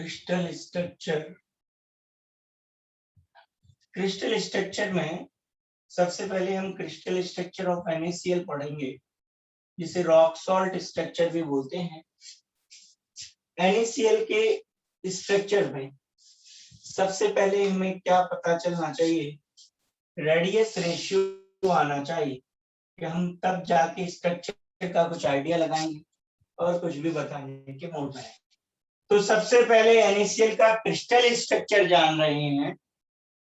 Crystal structure. Crystal structure में सबसे पहले हम क्रिस्टल स्ट्रक्चर ऑफ NaCl पढ़ेंगे, जिसे रॉक सॉल्ट स्ट्रक्चर भी बोलते हैं। NaCl के स्ट्रक्चर में सबसे पहले हमें क्या पता चलना चाहिए, रेडियस रेशियो आना चाहिए कि हम तब जाके स्ट्रक्चर का कुछ आइडिया लगाएंगे और कुछ भी बताने के मूड में। तो सबसे पहले NaCl का क्रिस्टल स्ट्रक्चर जान रहे हैं।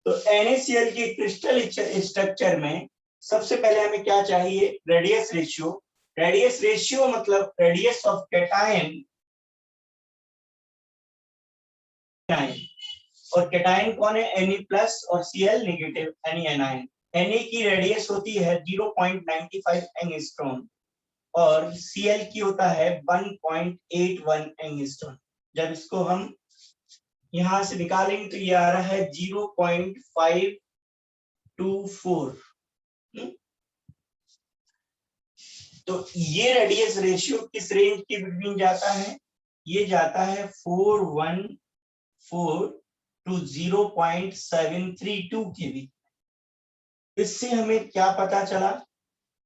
तो NaCl के क्रिस्टल स्ट्रक्चर में सबसे पहले हमें क्या चाहिए, रेडियस रेशियो। रेडियस रेशियो मतलब रेडियस ऑफ कैटायन, और कैटायन कौन है, Na+ और Cl नेगेटिव यानी एनायन। Na की रेडियस होती है 0.95 एंगस्ट्रॉम और Cl की होता है 1.81 एंगस्ट्रॉम। जब इसको हम यहां से निकालेंगे तो ये आ रहा है 0.524। तो ये रेडियस रेशियो किस रेंज के बिटवीन जाता है, ये जाता है 414 टू 0.732 के बीच। इससे हमें क्या पता चला,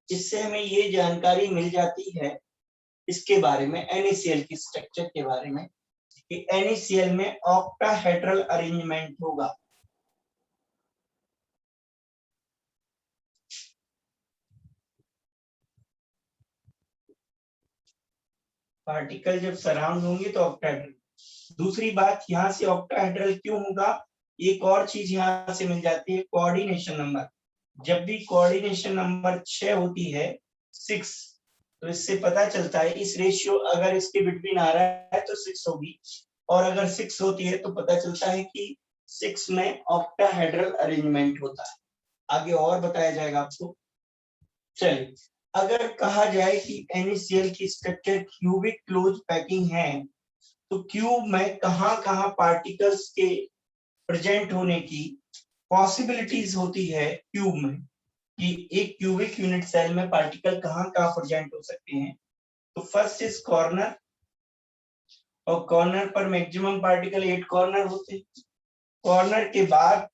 इससे हमें ये जानकारी मिल जाती है इसके बारे में, NaCl की स्ट्रक्चर के बारे में, कि NaCl में ऑक्टाहेड्रल अरेंजमेंट होगा। पार्टिकल जब सराउंड होंगे तो ऑक्टाहेड्रल। दूसरी बात, यहाँ से ऑक्टाहेड्रल क्यों होगा, एक और चीज यहाँ से मिल जाती है, कोऑर्डिनेशन नंबर। जब भी कोऑर्डिनेशन नंबर 6 होती है 6, तो इससे पता चलता है इस रेशियो अगर इसके बिटवीन आ रहा है तो 6 होगी, और अगर 6 होती है तो पता चलता है कि 6 में ऑक्टाहेड्रल अरेंजमेंट होता है। आगे और बताया जाएगा आपको। चलिए, अगर कहा जाए कि NaCl की स्ट्रक्चर क्यूबिक क्लोज पैकिंग है, तो क्यूब में कहां-कहां पार्टिकल्स के प्रेजेंट होने की पॉसिबिलिटीज होती है क्यूब में, कि एक क्यूबिक यूनिट सेल में पार्टिकल कहां-कहां प्रेजेंट हो सकते हैं। तो फर्स्ट इज कॉर्नर, और कॉर्नर पर मैक्सिमम पार्टिकल 8 कॉर्नर होते हैं। कॉर्नर के बाद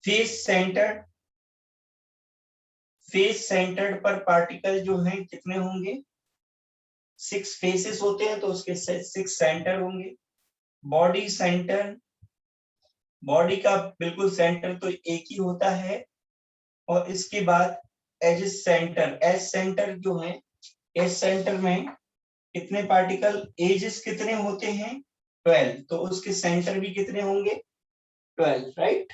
फेस सेंटर, फेस सेंटर्ड पर पार्टिकल जो हैं कितने होंगे, 6 फेसेस होते हैं तो उसके 6 सेंटर होंगे। बॉडी सेंटर, बॉडी का बिल्कुल सेंटर तो एक ही होता है, और इसके बाद एज सेंटर, एज सेंटर जो है, एज सेंटर में कितने पार्टिकल, एजेस कितने होते हैं 12, तो उसके सेंटर भी कितने होंगे 12, राइट।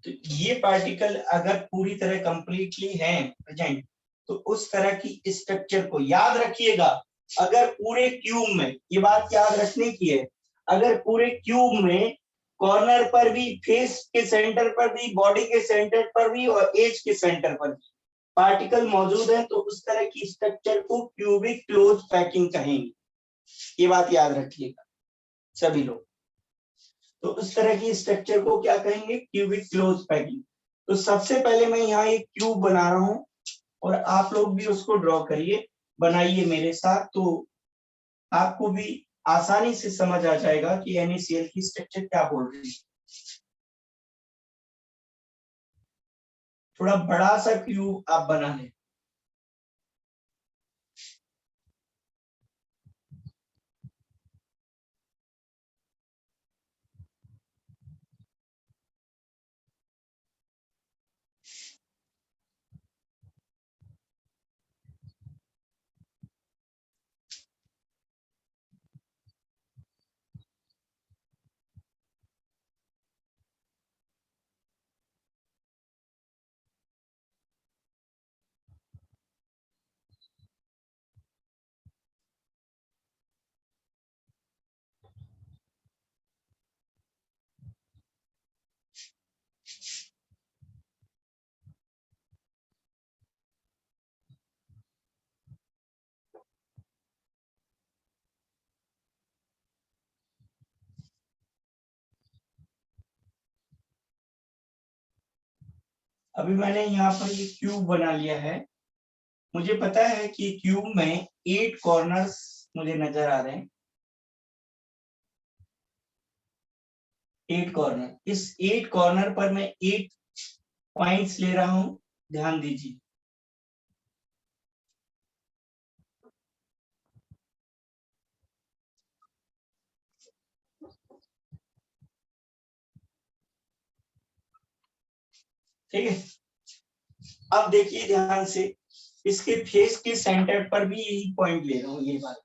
तो ये पार्टिकल अगर पूरी तरह कंप्लीटली हैं प्रेजेंट, तो उस तरह की स्ट्रक्चर को याद रखिएगा। अगर पूरे क्यूब में, ये बात याद रखने की है, अगर पूरे क्यूब में कॉर्नर पर भी, फेस के सेंटर पर भी, बॉडी के सेंटर पर भी और एज के सेंटर पर भी पार्टिकल मौजूद है, तो उस तरह की स्ट्रक्चर को क्यूबिक क्लोज पैकिंग कहेंगे। ये बात याद रखिएगा सभी लोग। तो उस तरह की स्ट्रक्चर को क्या कहेंगे, क्यूबिक क्लोज पैकिंग। तो सबसे पहले मैं यहाँ एक क्यूब बना रहा हूँ, और आप लोग भी उसको ड्रॉ करिए, बनाइए मेरे साथ, तो आपको भी आसानी से समझ आ जाएगा कि NaCl की स्ट्रक्चर क्या बोल रही है। थोड़ा बड़ा सा क्यूब आप बना लें। अभी मैंने यहाँ पर ये क्यूब बना लिया है, मुझे पता है कि क्यूब में 8 कॉर्नर्स मुझे नजर आ रहे हैं, 8 कॉर्नर। इस 8 कॉर्नर पर मैं 8 पॉइंट्स ले रहा हूं, ध्यान दीजिए। ठीक है, अब देखिए ध्यान से, इसके फेस के सेंटर पर भी यही पॉइंट ले रहा हूं, ये वाला।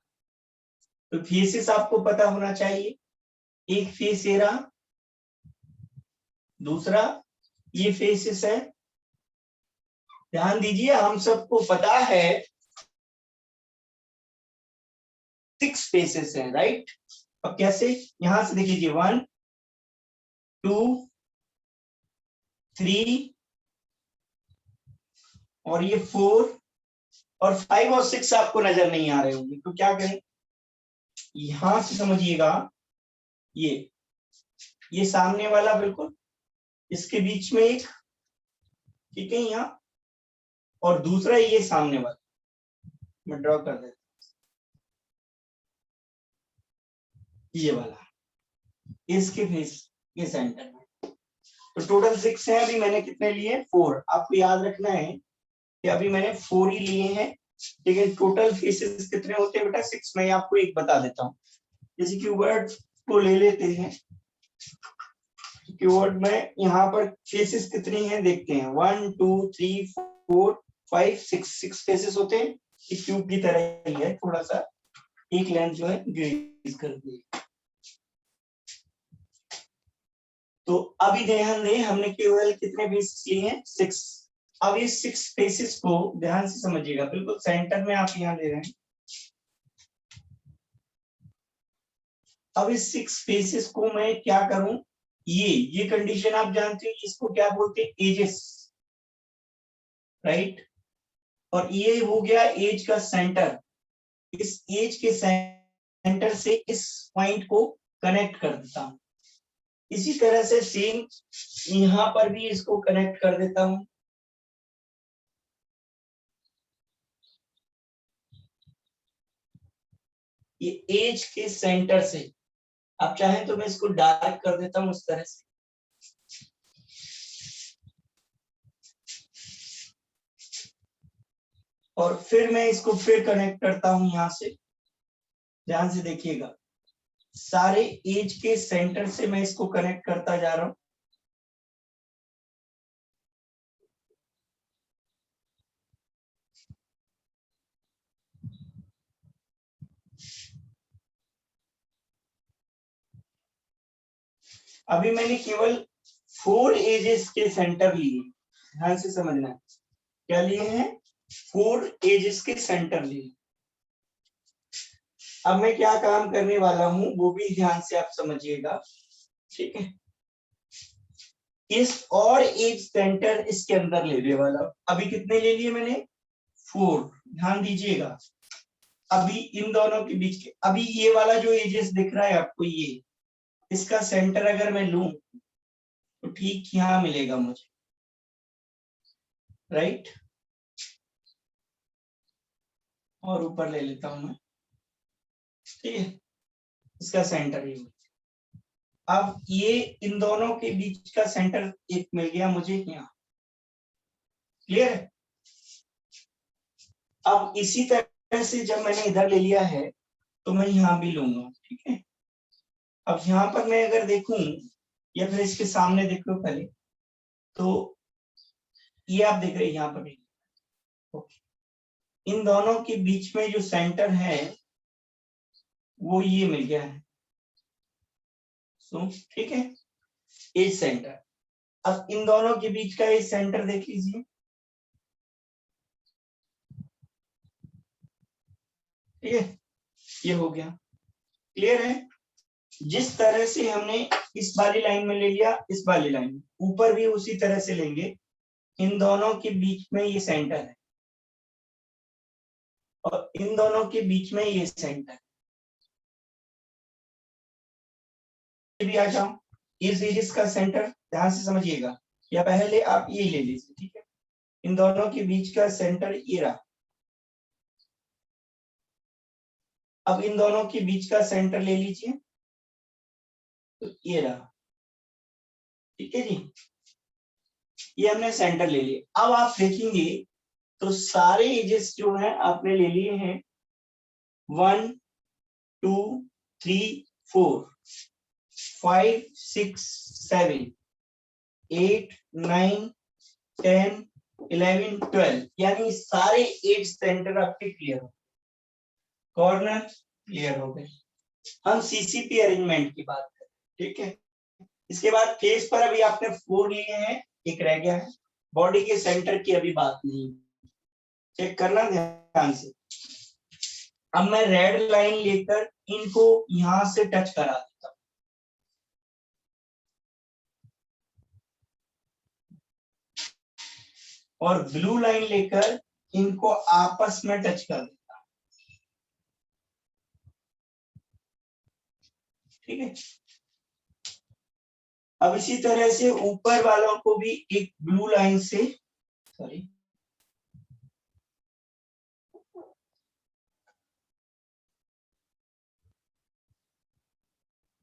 तो फेसेस आपको पता होना चाहिए, एक फेस ये रहा, दूसरा ये फेसेस है। ध्यान दीजिए, हम सबको पता है 6 फेसेस है, राइट। अब कैसे, यहां से देखिए 1 2 3 और ये 4 और 5 और 6 आपको नजर नहीं आ रहे होंगे, तो क्या करें, यहां से समझिएगा, ये सामने वाला बिल्कुल इसके बीच में एक, ठीक है, यहाँ, और दूसरा ये सामने वाला, मैं ड्रॉ कर देता हूं, ये वाला इसके फेस के सेंटर में। तो टोटल 6 है, अभी मैंने कितने लिए, 4। आपको याद रखना है कि अभी मैंने 4 ही लिए हैं, लेकिन टोटल फेसेस कितने होते हैं बेटा, 6। मैं आपको एक बता देता हूँ, जैसे कीवर्ड को ले लेते हैं, कीवर्ड में यहाँ पर फेसेस कितनी हैं देखते हैं, 1 2 3 4 5 6 फेसेस होते हैं। इस क्यूब की तरह ही है, थोड़ा सा एक लाइन जो है ग्रीस कर दी। तो अभी ध्यान दें, हमने केवल कितने फेसेस लिए हैं, 6। अब इस 6 फेसेस को ध्यान से समझिएगा, बिल्कुल सेंटर में आप यहाँ ले रहे हैं। अब इस 6 फेसेस को मैं क्या करूं, ये कंडीशन आप जानते हो, इसको क्या बोलते हैं, एजेस, राइट। और ये हो गया एज का सेंटर, इस एज के सेंटर से इस पॉइंट को कनेक्ट कर देता हूं। इसी तरह से सेम यहां पर भी इसको कनेक्ट कर देता हूं। ये एज के सेंटर से, आप चाहें तो मैं इसको डार्क कर देता हूं उस तरह से। और फिर मैं इसको फिर कनेक्ट करता हूं यहां से, ध्यान से देखिएगा, सारे एज के सेंटर से मैं इसको कनेक्ट करता जा रहा हूं। अभी मैंने केवल 4 एजेस के सेंटर लिए, ध्यान से समझना है, क्या लिए हैं, 4 एजेस के सेंटर लिए। अब मैं क्या काम करने वाला हूं वो भी ध्यान से आप समझिएगा, ठीक है। इस और एक सेंटर इसके अंदर लेने वाला, अभी कितने ले लिए मैंने, 4। ध्यान दीजिएगा, अभी इन दोनों के बीच के, अभी ये वाला जो एजेस दिख रहा है आपको, ये इसका सेंटर अगर मैं लूं तो ठीक यहां मिलेगा मुझे, राइट। और ऊपर ले लेता हूं मैं, ठीक है, इसका सेंटर ये। अब ये इन दोनों के बीच का सेंटर एक मिल गया मुझे यहाँ, क्लियर है। अब इसी तरह से जब मैंने इधर ले लिया है तो मैं यहाँ भी लूंगा, ठीक है। अब यहाँ पर मैं अगर देखूं या फिर इसके सामने देख लो पहले, तो ये आप देख रहे हैं यहाँ पर, इन दोनों के बीच में जो सेंटर है वो ये मिल गया है, ठीक है, एज सेंटर। अब इन दोनों के बीच का एज सेंटर देख लीजिए, ठीक है, ये हो गया, क्लियर है। जिस तरह से हमने इस वाली लाइन में ले लिया, इस वाली लाइन में ऊपर भी उसी तरह से लेंगे। इन दोनों के बीच में ये सेंटर है और इन दोनों के बीच में ये सेंटर, ये भी आ जाओ, इस एजिस का सेंटर ध्यान से समझिएगा, या पहले आप ये ले लीजिए, ठीक है। इन दोनों के बीच का सेंटर ये रहा, अब इन दोनों के बीच का सेंटर ले लीजिए, तो ये रहा, ठीक है जी, ये हमने सेंटर ले लिया। अब आप देखेंगे तो सारे एजेस जो हैं आपने ले लिए हैं, 1 2 3 4 5 6 7 8 9 10 11 12, यानी सारे 8 सेंटर आपके क्लियर हो, कॉर्नर क्लियर हो गए। हम सीसीपी अरेंजमेंट की बात करें, ठीक है। इसके बाद फेस पर अभी आपने 4 लिए हैं, एक रह गया है। बॉडी के सेंटर की अभी बात नहीं, चेक करना ध्यान से। अब मैं रेड लाइन लेकर इनको यहां से टच करा देता हूं, और ब्लू लाइन लेकर इनको आपस में टच कर देता हूं, ठीक है। अब इसी तरह से ऊपर वालों को भी एक ब्लू लाइन से, सॉरी,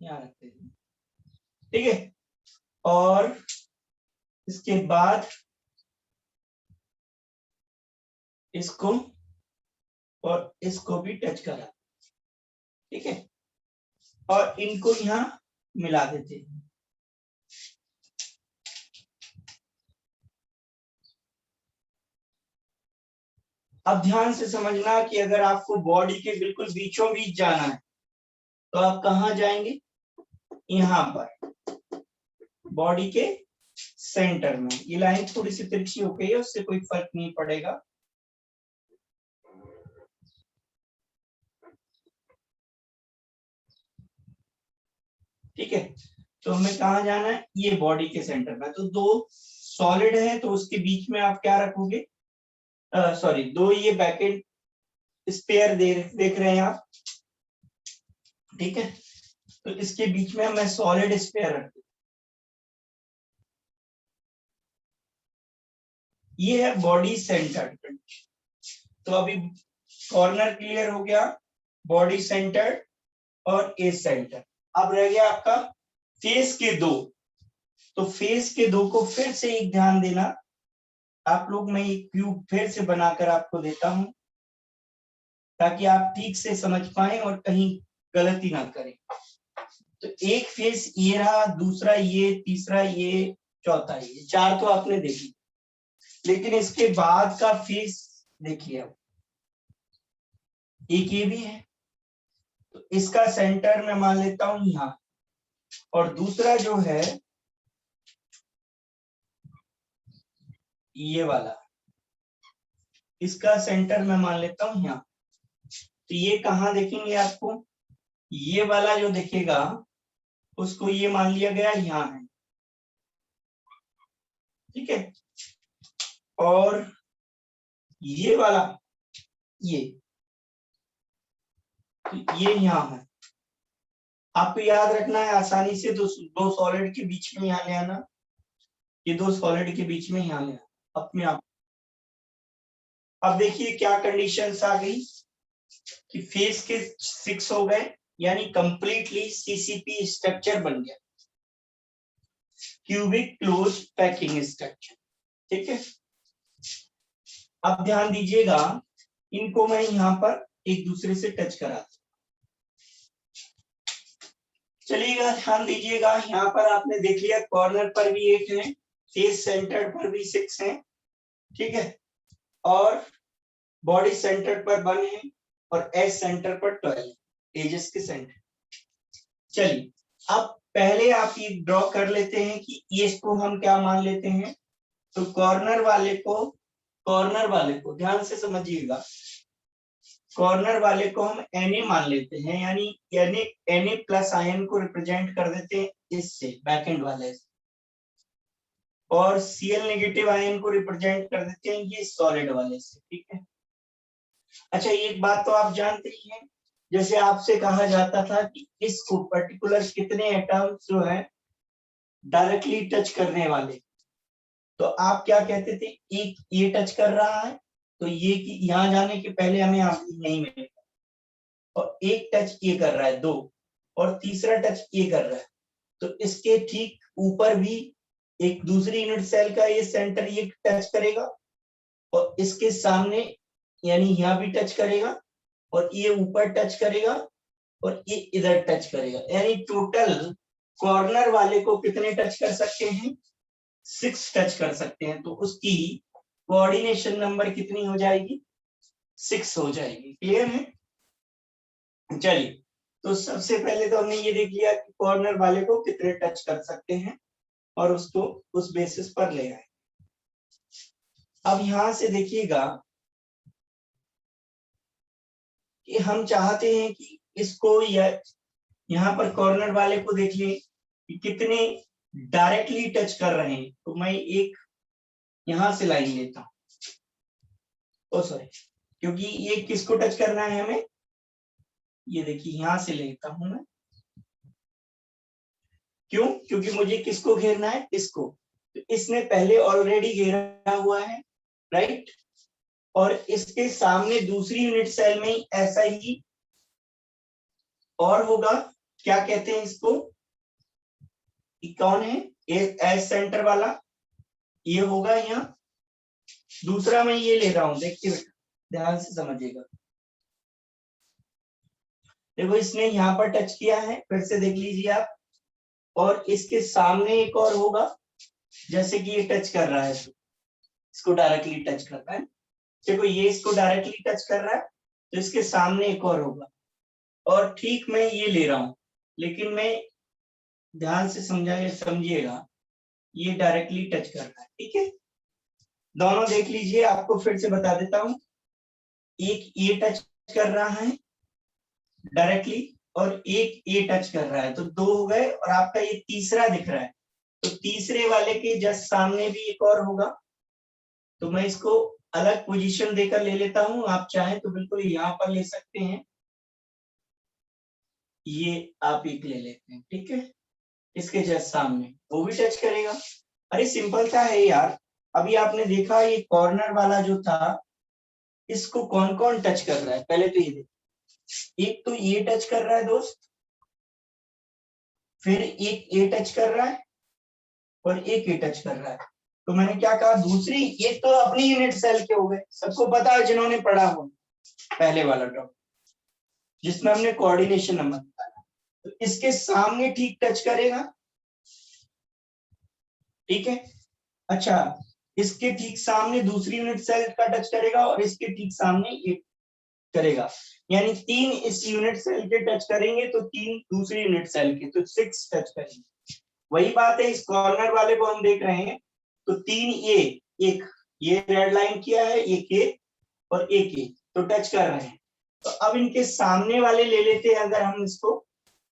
यहाँ रखते हैं, ठीक है। और इसके बाद इसको और इसको भी टच करा, ठीक है, और इनको यहां मिला देते हैं। अब ध्यान से समझना कि अगर आपको बॉडी के बिल्कुल बीचों बीच जाना है तो आप कहां जाएंगे, यहां पर बॉडी के सेंटर में। ये लाइन थोड़ी सी तिरछी हो गई है, उससे कोई फर्क नहीं पड़ेगा। ठीक है, तो हमें कहा जाना है, ये बॉडी के सेंटर में। तो दो सॉलिड है तो उसके बीच में आप क्या रखोगे, सॉरी, दो ये बैकेंड स्पेयर देख रहे हैं आप, ठीक है। तो इसके बीच में मैं सॉलिड स्पेयर रख दूं, ये है बॉडी सेंटर। तो अभी कॉर्नर क्लियर हो गया, बॉडी सेंटर और ए सेंटर। अब रह गया आपका फेस के दो। तो फेस के दो को फिर से एक ध्यान देना, आप लोग, मैं एक क्यूब फिर से बनाकर आपको देता हूं ताकि आप ठीक से समझ पाए और कहीं गलती ना करें। तो एक फेस ये रहा, दूसरा ये, तीसरा ये, चौथा ये, चार तो आपने देखी। लेकिन इसके बाद का फेस देखिए, अब एक ये भी है, तो इसका सेंटर मैं मान लेता हूं यहां, और दूसरा जो है ये वाला, इसका सेंटर मैं मान लेता हूं यहां। तो ये कहां देखेंगे आपको, ये वाला जो दिखेगा उसको ये मान लिया गया यहां है, ठीक है। और ये वाला, ये, तो ये यहां है। आपको याद रखना है आसानी से, दो सॉलिड के बीच में यहां ले आना, ये दो सॉलिड के बीच में यहां ले आना अपने आप। अब देखिए क्या कंडीशंस आ गई कि फेस के 6 हो गए, यानी कंप्लीटली सीसीपी स्ट्रक्चर बन गया, क्यूबिक क्लोज पैकिंग स्ट्रक्चर, ठीक है। अब ध्यान दीजिएगा, इनको मैं यहां पर एक दूसरे से टच करा, चलिएगा ध्यान दीजिएगा। यहाँ पर आपने देख लिया कॉर्नर पर भी 8 है, फेस सेंटर पर भी 6 है, ठीक है, और बॉडी सेंटर पर 1 है, और एज सेंटर पर 12, एजेस के सेंटर। चलिए अब पहले आप ये ड्रॉ कर लेते हैं कि ये इसको हम क्या मान लेते हैं। तो कॉर्नर वाले को ध्यान से समझिएगा, कॉर्नर वाले को हम Na मान लेते हैं, यानी Na प्लस आयन को रिप्रेजेंट कर देते हैं इससे, बैकएंड वाले से, और Cl नेगेटिव आयन को रिप्रेजेंट कर देते हैं ये सॉलिड वाले से, ठीक है। अच्छा, एक बात तो आप जानते ही हैं, जैसे आपसे कहा जाता था कि इसको पर्टिकुलर कितने एटम्स जो है डायरेक्टली टच करने वाले, तो आप क्या कहते थे, एक ये टच कर रहा है तो ये कि यहाँ जाने के पहले हमें यहीं मिलेगा, और एक टच ये कर रहा है 2 और तीसरा टच ये कर रहा है, तो इसके ठीक ऊपर भी एक दूसरी यूनिट सेल का ये सेंटर ये टच करेगा और इसके सामने यानी यहाँ भी टच करेगा और ये ऊपर टच करेगा और ये इधर टच करेगा, यानी टोटल कॉर्नर वाले को कितने टच कर सकते हैं 6 टच कर सकते हैं, तो उसकी कोऑर्डिनेशन नंबर कितनी हो जाएगी 6 हो जाएगी। क्लियर है? चलिए, तो सबसे पहले तो हमने ये देख लिया कि कॉर्नर वाले को कितने टच कर सकते हैं और उसको उस बेसिस पर ले आए। अब यहां से देखिएगा कि हम चाहते हैं कि इसको या यहाँ पर कॉर्नर वाले को देख लें कि कितने डायरेक्टली टच कर रहे हैं, तो मैं एक यहां से लाइन लेता हूं, सॉरी, क्योंकि ये किसको टच करना है हमें, ये देखिए यहां से लेता हूं मैं, क्यों, क्योंकि मुझे किसको घेरना है इसको, तो इसने पहले ऑलरेडी घेरा हुआ है, राइट, और इसके सामने दूसरी यूनिट सेल में ऐसा ही और होगा, क्या कहते हैं इसको, कौन है एज सेंटर वाला, ये होगा यहाँ, दूसरा मैं ये ले रहा हूं, देखिए बेटा ध्यान से समझिएगा, देखो इसने यहाँ पर टच किया है, फिर से देख लीजिए आप, और इसके सामने एक और होगा, जैसे कि ये टच कर रहा है तो इसको डायरेक्टली टच कर रहा है, देखो ये इसको डायरेक्टली टच कर रहा है, तो इसके सामने एक और होगा, और ठीक मैं ये ले रहा हूं, लेकिन मैं ध्यान से समझिएगा, ये डायरेक्टली टच कर रहा है, ठीक है, दोनों देख लीजिए, आपको फिर से बता देता हूं, एक ये टच कर रहा है डायरेक्टली और एक ये टच कर रहा है, तो 2 हो गए, और आपका ये तीसरा दिख रहा है, तो तीसरे वाले के जस्ट सामने भी एक और होगा, तो मैं इसको अलग पोजीशन देकर ले लेता हूं, आप चाहें तो बिल्कुल यहाँ पर ले सकते हैं, ये आप एक ले लेते हैं, ठीक है, इसके जस्ट सामने वो भी टच करेगा, अरे सिंपल सा है यार, अभी आपने देखा ये कॉर्नर वाला जो था, इसको कौन कौन टच कर रहा है, पहले तो ये देखिए, एक तो ये टच कर रहा है दोस्त, फिर एक ये टच कर रहा है और एक ये टच कर रहा है, तो मैंने क्या कहा, दूसरी ये तो अपनी यूनिट सेल के हो गए, सबको पता है जिन्होंने पढ़ा हो पहले वाला टॉपिक जिसमें हमने कोऑर्डिनेशन नंबर निकाला, तो इसके सामने ठीक टच करेगा, ठीक है, अच्छा, इसके ठीक सामने दूसरी यूनिट सेल का टच करेगा और इसके ठीक सामने ये करेगा, यानी 3 इस यूनिट सेल के टच करेंगे तो 3 दूसरी यूनिट सेल के, तो 6 टच करेंगे, वही बात है, इस कॉर्नर वाले को हम देख रहे हैं, तो 3 एक ये रेड लाइन किया है, एक ये और एक ये, तो टच कर रहे हैं, तो अब इनके सामने वाले ले लेते हैं अगर हम इसको,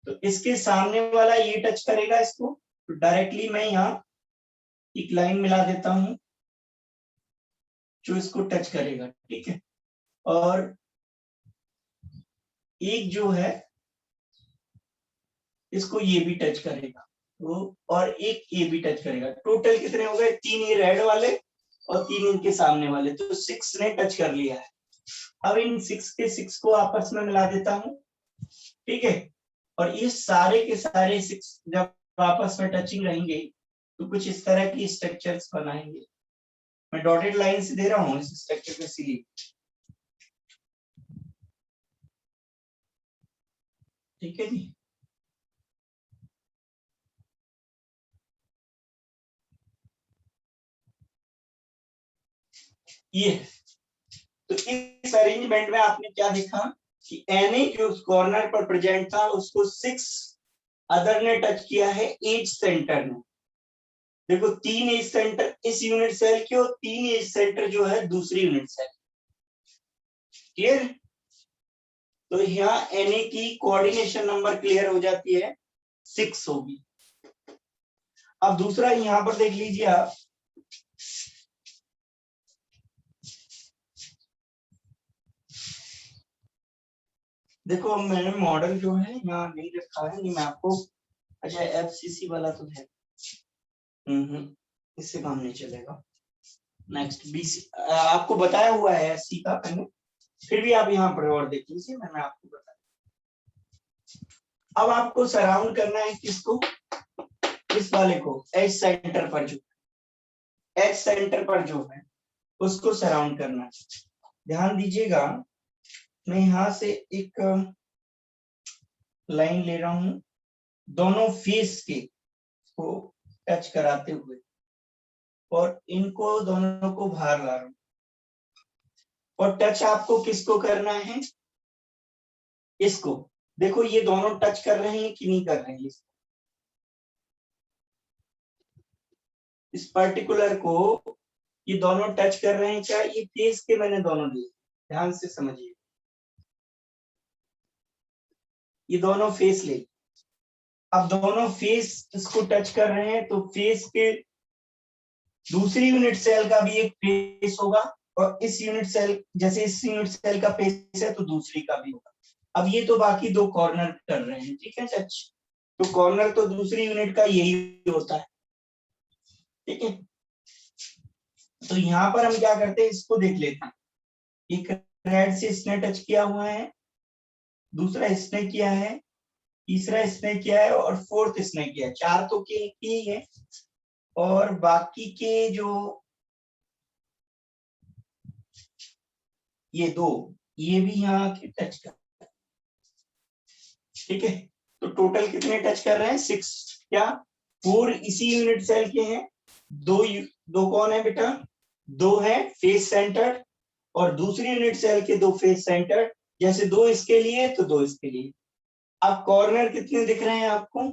तो इसके सामने वाला ये टच करेगा इसको, तो डायरेक्टली मैं यहाँ एक लाइन मिला देता हूं जो इसको टच करेगा, ठीक है, और एक जो है इसको ये भी टच करेगा, तो और एक ये भी टच करेगा, टोटल कितने हो गए, 3 ये रेड वाले और 3 इनके सामने वाले, तो 6 ने टच कर लिया है, अब इन 6 के 6 को आपस में मिला देता हूं, ठीक है, और ये सारे के सारे 6 जब आपस में टचिंग रहेंगे तो कुछ इस तरह की स्ट्रक्चर्स बनाएंगे, मैं डॉटेड लाइन से दे रहा हूँ इस स्ट्रक्चर को इसीलिए, ठीक है जी, ये तो इस अरेंजमेंट में आपने क्या देखा कि Na जो उस कॉर्नर पर प्रेजेंट था उसको 6 अदर ने टच किया है एज सेंटर ने, देखो 3 एज सेंटर इस यूनिट सेल के और 3 एज सेंटर जो है दूसरी यूनिट सेल, क्लियर, तो यहाँ Na की कोऑर्डिनेशन नंबर क्लियर हो जाती है 6 होगी। अब दूसरा यहाँ पर देख लीजिए आप, देखो मैंने मॉडल जो है यहाँ नहीं रखा है, नहीं मैं आपको, अच्छा FCC वाला तो है, इससे काम नहीं चलेगा, नेक्स्ट BC आपको बताया हुआ है SC का मैंने, फिर भी आप यहाँ पर और देख लीजिए, मैंने आपको बताया, अब आपको सराउंड करना है किसको, इस वाले को, एज सेंटर पर जो है उसको सराउंड करना है। ध्यान दीजिएगा, मैं यहां से एक लाइन ले रहा हूं दोनों फेस के को टच कराते हुए, और इनको दोनों को बाहर ला रहा हूं। और टच आपको किसको करना है, इसको। देखो ये दोनों टच कर रहे हैं कि नहीं कर रहे हैं, इस पर्टिकुलर को ये दोनों टच कर रहे हैं क्या, ये फेस के मैंने दोनों लिए, ध्यान से समझिए, ये दोनों फेस ले। अब दोनों फेस इसको टच कर रहे हैं तो फेस के दूसरी यूनिट सेल का भी एक फेस होगा, और इस यूनिट सेल, जैसे इस यूनिट सेल का फेस है तो दूसरी का भी होगा। अब ये तो बाकी दो कॉर्नर कर रहे हैं, ठीक है टच, तो कॉर्नर तो दूसरी यूनिट का यही होता है, ठीक है। तो यहाँ पर हम क्या करते हैं, इसको देख लेते हैं। एक रेड से इसने टच किया हुआ है, दूसरा इसने किया है, तीसरा इसने किया है, और फोर्थ इसने किया है। चार तो के ही है, और बाकी के जो ये दो, ये भी यहाँ के टच कर, ठीक है। तो टोटल कितने टच कर रहे हैं, 6। क्या 4 इसी यूनिट सेल के हैं, दो कौन है बेटा, दो है फेस सेंटर, और दूसरी यूनिट सेल के दो फेस सेंटर, जैसे दो इसके लिए तो दो इसके लिए। अब कॉर्नर कितने दिख रहे हैं आपको,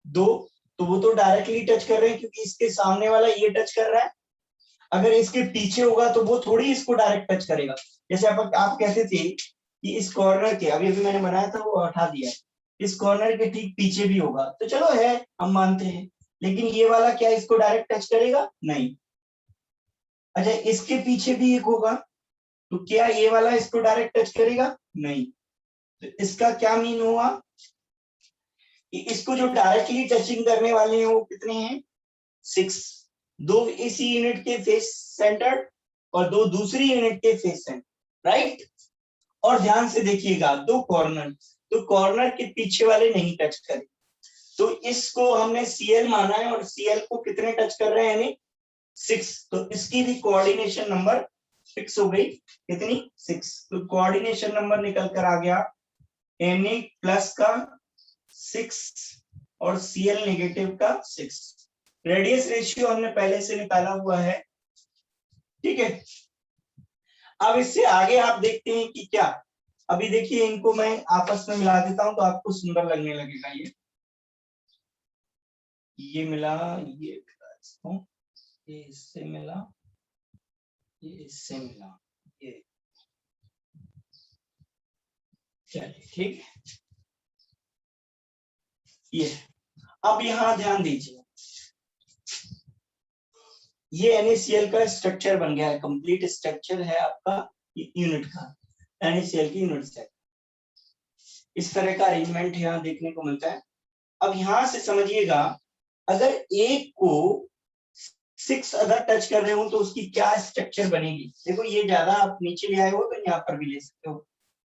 दो, तो वो तो डायरेक्टली टच कर रहे हैं क्योंकि इसके सामने वाला ये टच कर रहा है। अगर इसके पीछे होगा तो वो थोड़ी इसको डायरेक्ट टच करेगा। जैसे आप कहते थे कि इस कॉर्नर के, अभी अभी मैंने बनाया था वो हटा दिया, इस कॉर्नर के ठीक पीछे भी होगा तो चलो है, हम मानते हैं, लेकिन ये वाला क्या इसको डायरेक्ट टच करेगा, नहीं। अच्छा इसके पीछे भी एक होगा, तो क्या ये वाला इसको डायरेक्ट टच करेगा, नहीं। तो इसका क्या मीन हुआ कि इसको जो डायरेक्टली टचिंग करने वाले हैं वो कितने हैं, 6। दो इसी यूनिट के फेस सेंटर और दो दूसरी यूनिट के फेस सेंटर, राइट। और ध्यान से देखिएगा, दो कॉर्नर, तो कॉर्नर के पीछे वाले नहीं टच करें, तो इसको हमने सीएल माना है, और सीएल को कितने टच कर रहे हैं, यानी 6। तो इसकी भी कोऑर्डिनेशन नंबर फिक्स हो गई, कितनी, 6। तो कोऑर्डिनेशन नंबर निकल कर आ गया Na प्लस का 6 और Cl नेगेटिव का 6। रेडियस रेशियो हमने पहले से निकाला हुआ है, ठीक है। अब इससे आगे आप देखते हैं कि क्या, अभी देखिए इनको मैं आपस में मिला देता हूं तो आपको सुंदर लगने लगेगा। ये मिला, ये मिला इसको, ये इससे मिला, ये इससे मिला, ये, चलिए ठीक है। ये अब यहाँ ध्यान दीजिए, ये NaCl का स्ट्रक्चर बन गया है, कंप्लीट स्ट्रक्चर है आपका यूनिट का, NaCl की यूनिट सेल। इस तरह का अरेंजमेंट यहाँ देखने को मिलता है। अब यहाँ से समझिएगा, अगर एक को 6 अगर टच कर रहे हो तो उसकी क्या स्ट्रक्चर बनेगी। देखो ये ज्यादा आप नीचे ले आए हो तो यहाँ पर भी ले सकते हो,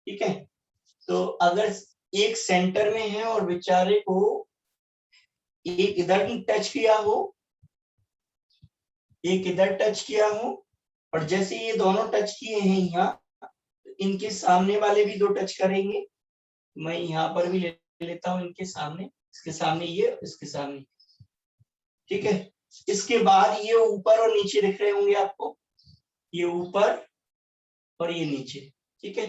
ठीक है। तो अगर एक सेंटर में है और बेचारे को एक इधर टच किया हो, एक इधर टच किया हो, और जैसे ये दोनों टच किए हैं यहाँ, इनके सामने वाले भी दो टच करेंगे। मैं यहाँ पर भी ले लेता हूँ इनके सामने, इसके सामने ये, इसके सामने, ठीक है। इसके बाद ये ऊपर और नीचे दिख रहे होंगे आपको, ये ऊपर और ये नीचे, ठीक है।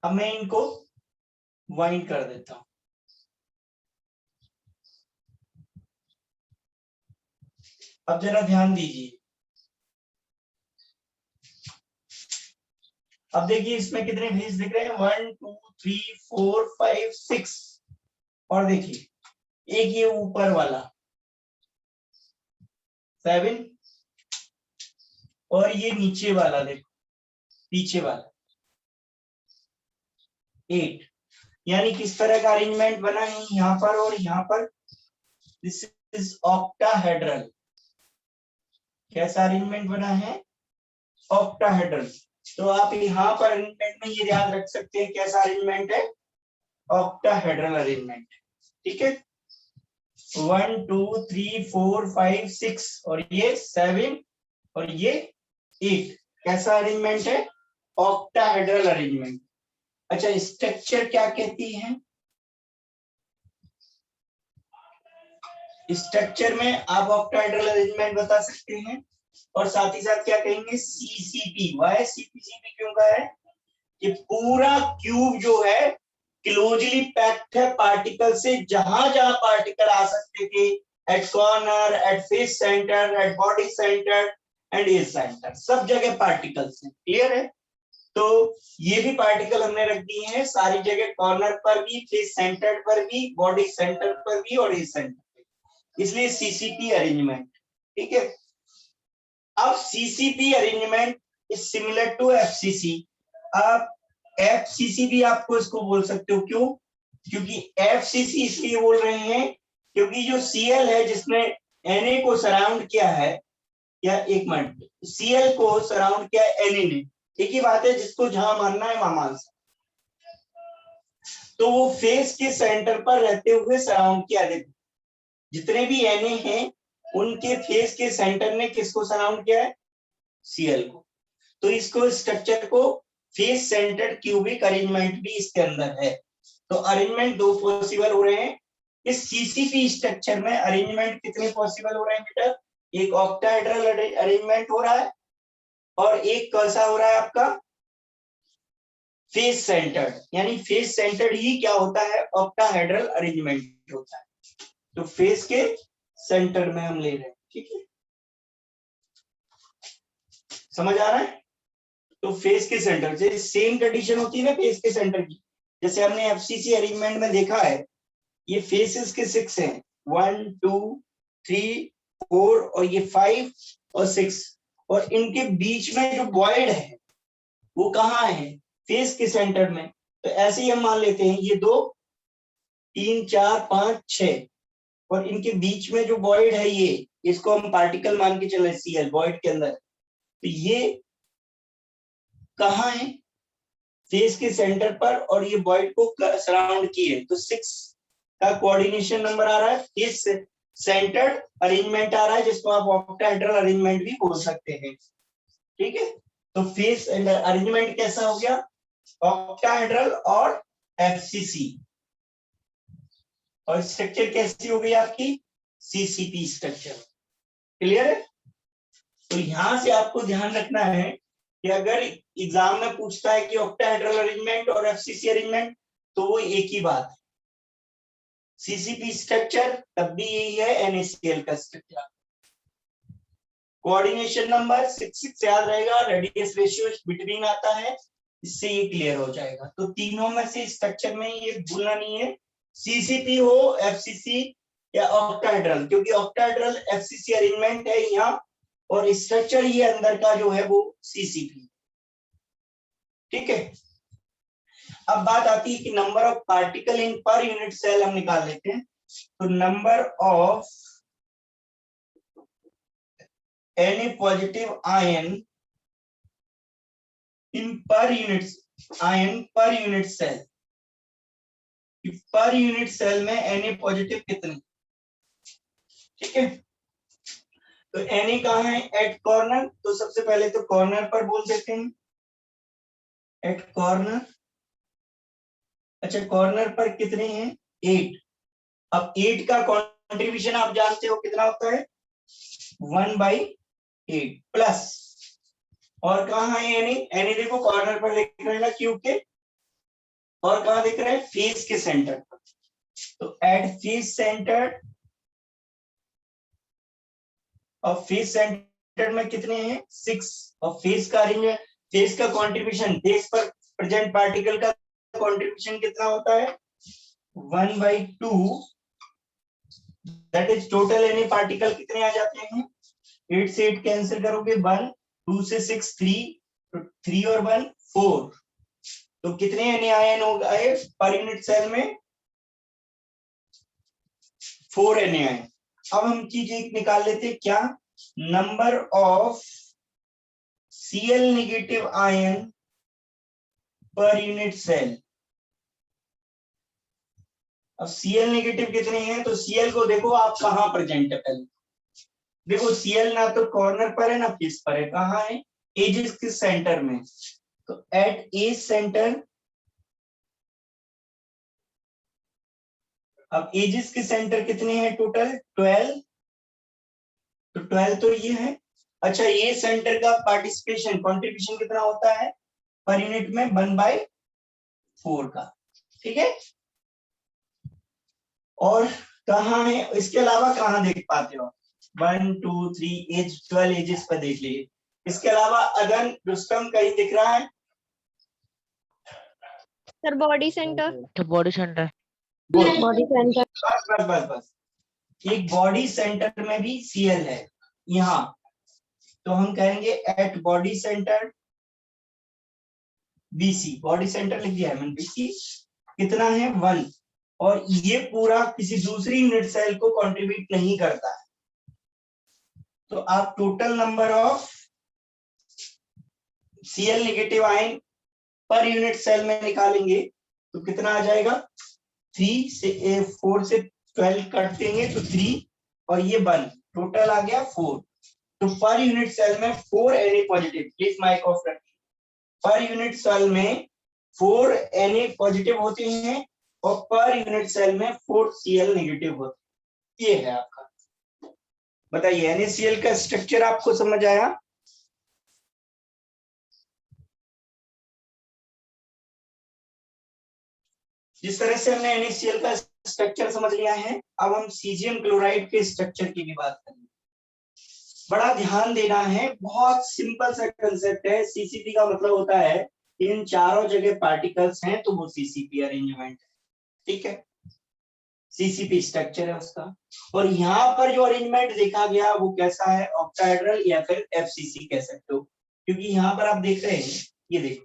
अब मैं इनको वाइंड कर देता हूं। अब जरा ध्यान दीजिए, अब देखिए इसमें कितने फेस दिख रहे हैं, 1 2 3 4 5 6। और देखिए एक ये ऊपर वाला 7, और ये नीचे वाला देखो, पीछे वाला 8। यानी किस तरह का अरेंजमेंट बना है यहाँ पर और यहाँ पर, दिस इज ऑक्टाहेड्रल। कैसा अरेंजमेंट बना है, ऑक्टाहेड्रल। तो आप यहाँ पर अरेंजमेंट में ये ध्यान रख सकते हैं कैसा अरेंजमेंट है, ऑक्टाहेड्रल अरेंजमेंट। ठीक है, 1 2 3 4 5 6 और ये 7 और ये 8, कैसा अरेंजमेंट है, ऑक्टाहेड्रल अरेंजमेंट। अच्छा, स्ट्रक्चर क्या कहती है, स्ट्रक्चर में आप ऑक्टाहेड्रल अरेंजमेंट बता सकते हैं, और साथ ही साथ क्या कहेंगे, सीसीपी। वाई सीपीसीपी क्यों का है कि पूरा क्यूब जो है क्लोजली पैक्ड है पार्टिकल से, जहां जहां पार्टिकल आ सकते थे, at corner, at face centre, at body centre and edge centre, सब जगह पार्टिकल्स हैं। क्लियर है, तो ये भी पार्टिकल हमने रख दिए हैं सारी जगह, कॉर्नर पर भी, फेस सेंटर पर भी, बॉडी सेंटर पर भी और एज सेंटर पर, इसलिए सीसीपी अरेंजमेंट। ठीक है, अब CCP arrangement is similar to FCC. अब एफसीसी भी आपको इसको बोल सकते हो, क्यों, क्योंकि एफसीसी इसलिए बोल रहे हैं क्योंकि जो सीएल है जिसने एनए को सराउंड किया है, या एक मिनट, सीएल को सराउंड किया एनए ने, एक ही बात है, जिसको जहां मानना है वहां मान सकते, तो वो फेस के सेंटर पर रहते हुए सराउंड किया। देखो जितने भी एनए हैं उनके फेस के सेंटर ने किसको सराउंड किया है, सीएल को। तो इसको स्ट्रक्चर को फेस सेंटर्ड क्यूबिक अरेंजमेंट भी इसके अंदर है। तो अरेंजमेंट दो पॉसिबल हो रहे हैं इस सीसीपी स्ट्रक्चर में। अरेंजमेंट कितने पॉसिबल हो रहे हैं बेटा, एक ऑक्टाहेड्रल अरेंजमेंट हो रहा है और एक कैसा हो रहा है आपका, फेस सेंटर्ड। यानी फेस सेंटर्ड ही क्या होता है, ऑक्टाहेड्रल अरेंजमेंट होता है। तो फेस के सेंटर में हम ले रहे हैं। ठीक है, समझ आ रहा है, तो फेस के सेंटर से सेम कंडीशन होती है ना फेस के सेंटर की, जैसे हमने एफसीसी अरेंजमेंट में देखा है, ये फेसेस के 6 हैं, 1 2 3 4 और ये 5 और 6, और इनके बीच में जो वॉइड है वो कहाँ है, फेस के सेंटर में। तो ऐसे ही हम मान लेते हैं ये 2 3 4 5 6, और इनके बीच में जो वॉइड है ये, इसको हम पार्टिकल मान के चले सीएल वॉइड के अंदर, तो ये कहाँ है, फेस के सेंटर पर, और ये वॉइड को सराउंड किए, तो 6 का कोऑर्डिनेशन नंबर आ रहा है, फेस सेंटर्ड अरेंजमेंट आ रहा है, जिसको आप ऑक्टाहेड्रल अरेंजमेंट भी बोल सकते हैं। ठीक है, तो फेस अरेंजमेंट कैसा हो गया, ऑक्टाहेड्रल और एफसीसी, और स्ट्रक्चर कैसी हो गई आपकी, सीसीपी स्ट्रक्चर। क्लियर है, तो यहां से आपको ध्यान रखना है कि अगर एग्जाम में पूछता है कि ऑक्टाहेड्रल अरेंजमेंट और एफसीसी अरेंजमेंट, तो वो एक ही बात है। सीसीपी स्ट्रक्चर तब भी यही है, एनएसीएल का स्ट्रक्चर। कोऑर्डिनेशन नंबर 6 याद रहेगा, रेडियस रेशियो बिटवीन आता है, इससे ये क्लियर हो जाएगा। तो तीनों में से स्ट्रक्चर में ये भूलना नहीं है, सीसीपी हो, एफसीसी या ऑक्टाहेड्रल, क्योंकि ऑक्टाहेड्रल एफसीसी अरेंजमेंट है यहाँ, और स्ट्रक्चर ये अंदर का जो है वो सीसीपी। ठीक है, अब बात आती है कि number of particle in per unit cell हम निकाल लेते हैं। तो number of any positive ion in per unit ion per unit cell, per unit cell में एनी पॉजिटिव कितने। ठीक है, तो एनी कहाँ है, एट कॉर्नर, तो सबसे पहले तो कॉर्नर पर बोल देते हैं, एट कॉर्नर। अच्छा, कॉर्नर पर कितने हैं, 8। अब 8 का कंट्रीब्यूशन आप जानते हो कितना होता है, 1/8 प्लस, और कहाँ है एनी, एनी देखो कॉर्नर पर लिख रहे हैं क्यूब के, और कहाँ दिख रहा है, फेस के सेंटर पर। तो एट फेस सेंटर, और फेस सेंटर में कितने हैं, 6, और फेस का अरेंजमेंट, फेस का कंट्रीब्यूशन, फेस पर प्रेजेंट पार्टिकल का कंट्रीब्यूशन कितना होता है, 1/2, that is total any particle कितने आ जाते हैं, 8 से 8 कैंसिल करोगे 1, 2 से 6 3, तो 3 और 1 4, तो कितने एनी आयन हो गए पर यूनिट सेल में, 4 एनी आयन। अब हम चीज एक निकाल लेते हैं, क्या, number of Cl negative ion per unit cell. अब Cl नेगेटिव कितने हैं, तो Cl को देखो आप कहाँ प्रेजेंट है। पहले देखो Cl ना तो कॉर्नर पर है ना फेस पर है, कहाँ है, एजिस के सेंटर में। तो एट ए सेंटर, अब एजिस के सेंटर कितने हैं टोटल, 12। तो 12 तो ये है। अच्छा, ये सेंटर का पार्टिसिपेशन कंट्रीब्यूशन कितना होता है पर यूनिट में, 1/4 का। ठीक है। और कहाँ है, इसके अलावा कहाँ देख पाते हो, 1 2 3 एज 12 एजेस पर देख लीजिए। इसके अलावा अगर रुस्तम कहीं दिख रहा है, सर बॉडी सेंटर। तो बॉडी सेंटर। Body centre. बस बस बस बस, एक बॉडी सेंटर में भी Cl है यहाँ। तो हम कहेंगे at body centre BC, body centre लिख दिया है मैंने, BC कितना है 1। और ये पूरा किसी दूसरी यूनिट सेल को कंट्रीब्यूट नहीं करता है। तो आप total number of Cl negative ion per unit cell में निकालेंगे तो कितना आ जाएगा, 3 से 4 से 12 कट देंगे तो 3 और ये 1, टोटल आ गया 4। तो पर यूनिट सेल में 4 Na positive, please mic off रखिए। पर यूनिट सेल में 4 Na पॉजिटिव होते हैं और पर यूनिट सेल में 4 Cl नेगेटिव होते हैं। ये है आपका। बताइए NaCl का स्ट्रक्चर आपको समझ आया। जिस तरह से हमने NaCl का स्ट्रक्चर समझ लिया है, अब हम सीजियम क्लोराइड के स्ट्रक्चर की भी बात करेंगे। बड़ा ध्यान देना है, बहुत सिंपल सा कंसेप्ट है। सीसीपी का मतलब होता है इन चारों जगह पार्टिकल्स हैं तो वो सीसीपी अरेंजमेंट है। ठीक है, सीसीपी स्ट्रक्चर है उसका। और यहाँ पर जो अरेंजमेंट देखा गया वो कैसा है, ऑक्टाहेड्रल या फिर एफसीसी कह सकते हो, क्योंकि यहाँ पर आप देख रहे हैं, ये देखो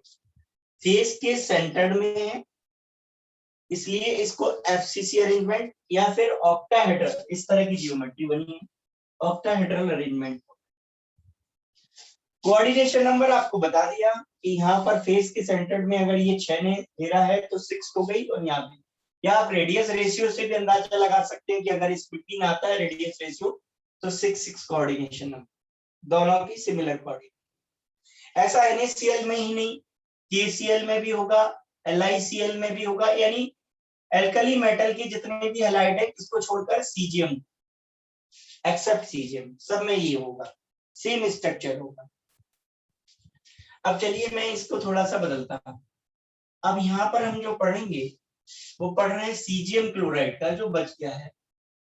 फेस के सेंटर में है, इसलिए इसको एफसीसी अरेंजमेंट या फिर ऑक्टाहेड्रल, इस तरह की जियोमेट्री बनी है, ऑक्टाहेड्रल अरेंजमेंट। कोऑर्डिनेशन नंबर आपको बता दिया कि यहाँ पर फेस के सेंटर में अगर ये 6 ने दे रहा है तो 6 हो गई, और यहाँ पे या आप रेडियस रेशियो से भी अंदाजा लगा सकते हैं कि अगर इस बिटवीन आता है रेडियस रेशियो तो 6 कोऑर्डिनेशन नंबर, दोनों की सिमिलर कोऑर्डिनेशन। ऐसा NaCl में ही नहीं, KCl में भी होगा, LiCl में भी होगा, यानी एल्कली मेटल के जितने भी हैलाइड है इसको छोड़कर सीजियम, एक्सेप्ट सीजियम, सब में ये होगा, सेम स्ट्रक्चर होगा। अब चलिए मैं इसको थोड़ा सा बदलता हूं। अब यहाँ पर हम जो पढ़ेंगे वो पढ़ रहे हैं सीजियम क्लोराइड का जो बच गया है।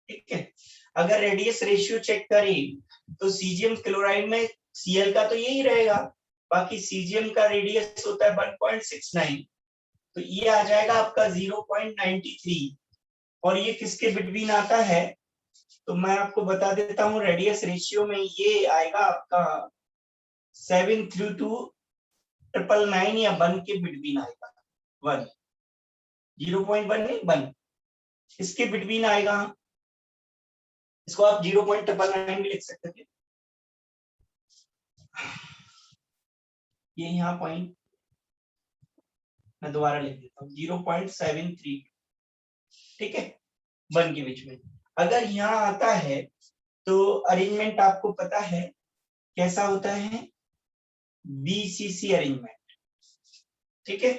ठीक है, अगर रेडियस रेशियो चेक करें तो सीजियम क्लोराइड में Cl का तो यही रहेगा, बाकी सीजियम का रेडियस होता है 1.69, तो ये आ जाएगा आपका 0.93। और ये किसके बिटवीन आता है, तो मैं आपको बता देता हूँ, रेडियस रेशियो में ये आएगा आपका 7/999 या 1 के बिटवीन आएगा, 1 0.1 नहीं 1 इसके बिटवीन आएगा। इसको आप 0.999 भी लिख सकते थे। ये यहाँ पॉइंट मैं दोबारा लिख देता हूँ 0.73, ठीक है, 1 के बीच में। अगर यहाँ आता है तो अरेंजमेंट आपको पता है कैसा होता है, BCC अरेंजमेंट। ठीक है,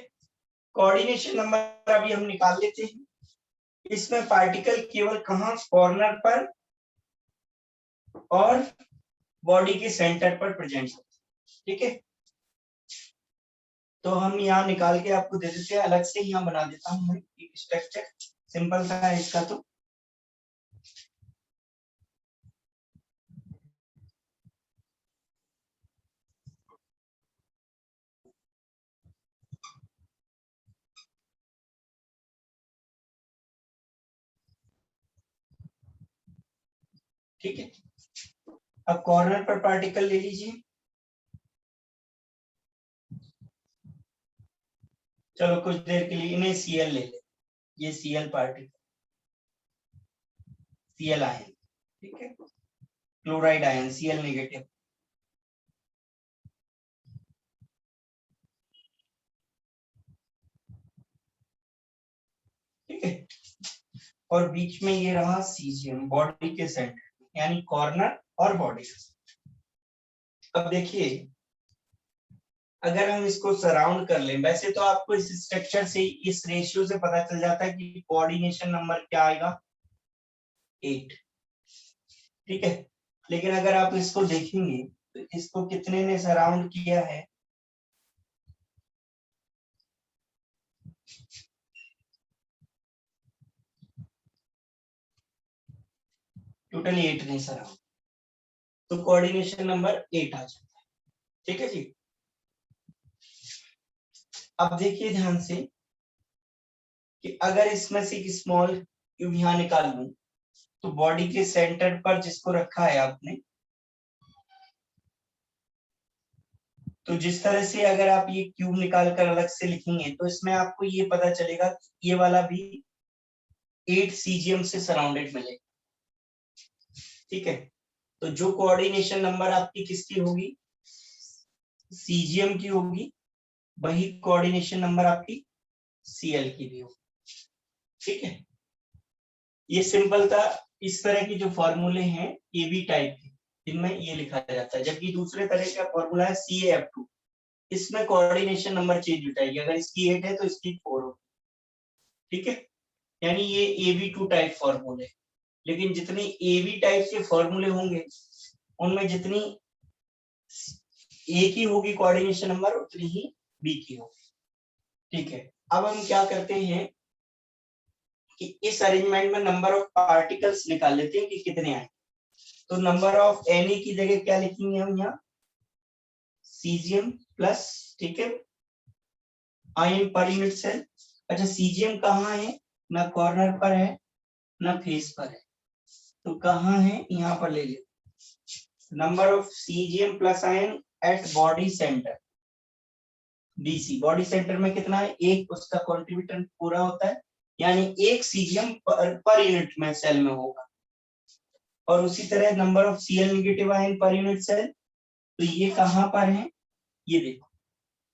कोऑर्डिनेशन नंबर अभी हम निकाल लेते हैं। इसमें पार्टिकल केवल कहां, कॉर्नर पर और बॉडी के सेंटर पर प्रेजेंट होते हैं। ठीक है, तो हम यहाँ निकाल के आपको दे देते हैं, अलग से यहाँ बना देता हूँ एक स्ट्रक्चर, सिंपल सा है इसका। तो ठीक है, अब कॉर्नर पर पार्टिकल ले लीजिए। चलो कुछ देर के लिए इन्हें Cl ले ले, ये Cl पार्टिकल, Cl आयन, ठीक है, क्लोराइड आयन Cl नेगेटिव। और बीच में ये रहा सीजीएम, बॉडी के सेंटर, यानी कॉर्नर और बॉडी। अब देखिए, अगर हम इसको सराउंड कर लें, वैसे तो आपको इस स्ट्रक्चर से, इस रेशियो से पता चल जाता है कि कोऑर्डिनेशन नंबर क्या आएगा, 8। ठीक है, लेकिन अगर आप इसको देखेंगे तो इसको कितने ने सराउंड किया है, टोटल 8 ने सराउंड, तो कोऑर्डिनेशन नंबर 8 आ जाता है। ठीक है जी। अब देखिए ध्यान से कि अगर इसमें से एक स्मॉल क्यूब यहां निकाल लूं, तो बॉडी के सेंटर पर जिसको रखा है आपने, तो जिस तरह से अगर आप ये क्यूब निकाल कर अलग से लिखेंगे तो इसमें आपको ये पता चलेगा कि ये वाला भी 8 सीजीएम से सराउंडेड मिलेगा। ठीक है, तो जो कोऑर्डिनेशन नंबर आपकी किसकी होगी, सीजीएम की होगी, वही कोऑर्डिनेशन नंबर आपकी सीएल की भी होगी। ठीक है, ये सिंपल था। इस तरह की जो फॉर्मूले हैं ये भी टाइप के, इनमें ये लिखा जाता है, जबकि दूसरे तरह का फॉर्मूला है CAF2, इसमें कोऑर्डिनेशन नंबर चेंज हो जाएगी, अगर इसकी 8 है तो इसकी 4 होगी। ठीक है, यानी ये AB2 टाइप फॉर्मूले। लेकिन जितने AB टाइप के फॉर्मूले होंगे उनमें जितनी A की होगी कोऑर्डिनेशन नंबर, उतनी ही B की होगी। ठीक है, अब हम क्या करते हैं कि इस अरेंजमेंट में नंबर ऑफ पार्टिकल्स निकाल लेते हैं कि कितने आए। तो नंबर ऑफ Na की जगह क्या लिखेंगे हम यहाँ, सीजीएम प्लस, ठीक है, आयन पर यूनिट सेल। अच्छा, सीजीएम कहाँ है, ना कॉर्नर पर है ना फेस पर है, तो कहाँ है, यहाँ पर ले लेते। Number of CGM plus ion at body centre, BC, body centre में कितना है, एक, उसका कॉन्ट्रीब्यूटर पूरा होता है, यानी एक सीजीएम पर यूनिट में सेल में होगा। और उसी तरह number of Cl negative ion per unit cell, तो ये कहां पर है, ये देखो,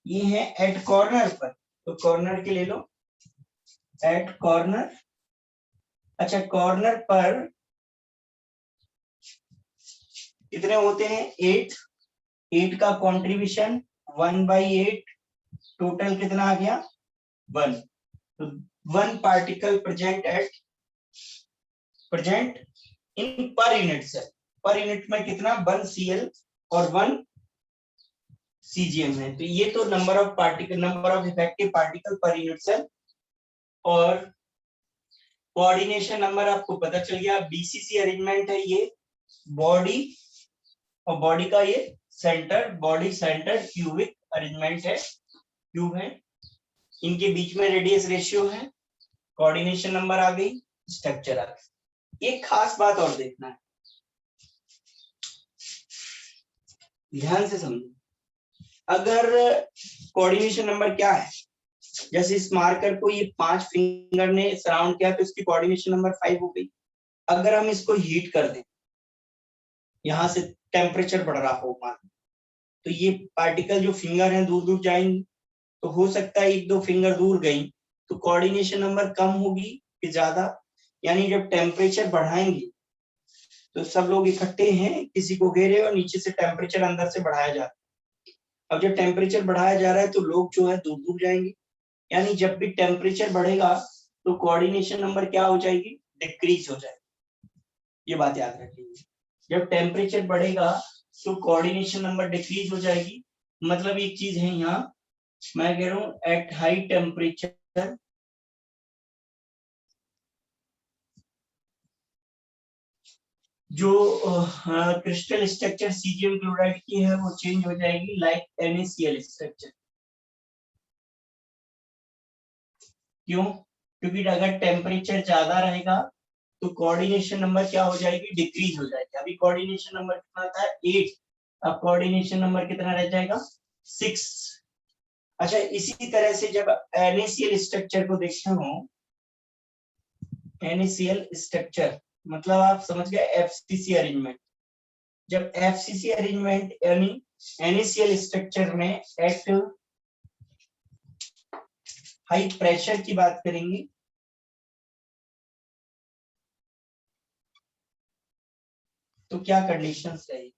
ये है एट कॉर्नर पर, तो कॉर्नर के ले लो, एट कॉर्नर। अच्छा, कॉर्नर पर कितने होते हैं, 8, 8 का कंट्रीब्यूशन 1/8, टोटल कितना आ गया, 1। तो 1 particle present in per unit cell, per unit में कितना, 1 Cl और 1 सीजीएम है। तो ये तो number of particle, number of effective particle per unit cell. और कोऑर्डिनेशन नंबर आपको पता चल गया, BCC अरेंजमेंट है ये, बॉडी और बॉडी का ये centre, body centre cubic arrangement है, क्यूब है, इनके बीच में रेडियस रेशियो है, कोऑर्डिनेशन नंबर आ गई, स्ट्रक्चर आ गई। एक खास बात और देखना है, ध्यान से समझो, अगर कोऑर्डिनेशन नंबर क्या है, जैसे इस मार्कर को ये 5 फिंगर ने सराउंड किया तो इसकी कोऑर्डिनेशन नंबर 5 हो गई। अगर हम इसको हीट कर दें, यहां से टेम्परेचर बढ़ रहा हो मान, तो ये पार्टिकल जो फिंगर हैं दूर दूर जाएंगी, तो हो सकता है 1-2 फिंगर दूर गई तो कोऑर्डिनेशन नंबर कम होगी कि ज्यादा, यानी जब टेम्परेचर बढ़ाएंगे तो सब लोग इकट्ठे हैं, किसी को घेरे और नीचे से टेम्परेचर अंदर से बढ़ाया जा रहा है। अब जब टेम्परेचर बढ़ाया जा रहा है तो लोग जो है दूर दूर जाएंगे, यानी जब भी टेम्परेचर बढ़ेगा तो कोऑर्डिनेशन नंबर क्या हो जाएगी, डिक्रीज हो जाएगी। ये बात याद रखिए, जब टेम्परेचर बढ़ेगा तो कोऑर्डिनेशन नंबर डिक्रीज हो जाएगी। मतलब एक चीज है यहाँ, मैं कह रहा हूँ एट हाई टेम्परेचर जो क्रिस्टल स्ट्रक्चर सीजियम क्लोराइड की है वो चेंज हो जाएगी लाइक NaCl स्ट्रक्चर। क्यों, क्योंकि अगर टेम्परेचर ज्यादा रहेगा तो कोऑर्डिनेशन नंबर क्या हो जाएगी, डिक्रीज हो जाएगी। अभी कोऑर्डिनेशन नंबर कितना था, 8, अब कोऑर्डिनेशन नंबर कितना रह जाएगा, 6। अच्छा, इसी तरह से जब NaCl स्ट्रक्चर को देखते हो, NaCl स्ट्रक्चर मतलब आप समझ गए FCC अरेंजमेंट। जब FCC अरेंजमेंट यानी NaCl स्ट्रक्चर में एट हाई प्रेशर की बात करेंगे, तो क्या कंडीशंस रहेगी?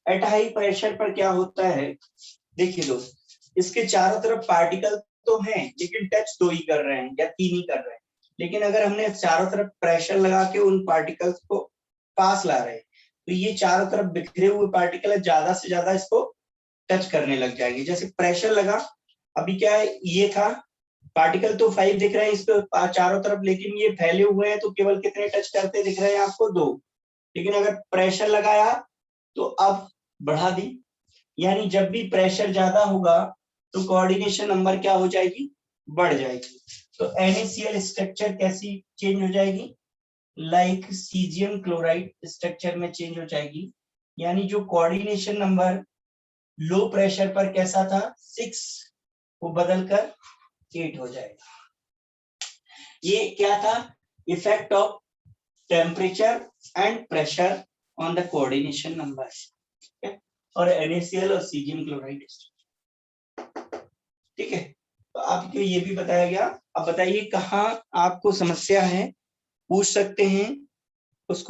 एट हाई प्रेशर पर क्या होता है, देखिए दोस्त, इसके चारों तरफ पार्टिकल तो हैं लेकिन टच 2 ही कर रहे हैं या 3 ही कर रहे हैं, लेकिन अगर हमने चारों तरफ प्रेशर लगा के उन पार्टिकल्स को पास ला रहे हैं तो ये चारों तरफ बिखरे हुए पार्टिकल ज्यादा से ज्यादा इसको टच करने लग जाएंगे। जैसे प्रेशर लगा, अभी क्या है, ये था पार्टिकल तो 5 दिख रहे हैं इस पे चारों तरफ, लेकिन ये फैले हुए हैं तो केवल कितने टच करते दिख रहे हैं आपको? 2। लेकिन अगर प्रेशर लगाया तो अब बढ़ा दी, यानी जब भी प्रेशर ज्यादा होगा तो कोऑर्डिनेशन नंबर क्या हो जाएगी? बढ़ जाएगी। तो NaCl स्ट्रक्चर कैसी चेंज हो जाएगी? लाइक सीजियम क्लोराइड स्ट्रक्चर में चेंज हो जाएगी, यानी जो कोऑर्डिनेशन नंबर लो प्रेशर पर कैसा था 6 वो बदलकर 8 हो जाएगा। ये क्या था? Effect of temperature and pressure on the coordination number, और NaCl और सीजियम क्लोराइड। ठीक है, तो आपको ये भी बताया गया। अब बताइए कहाँ आपको समस्या है, पूछ सकते हैं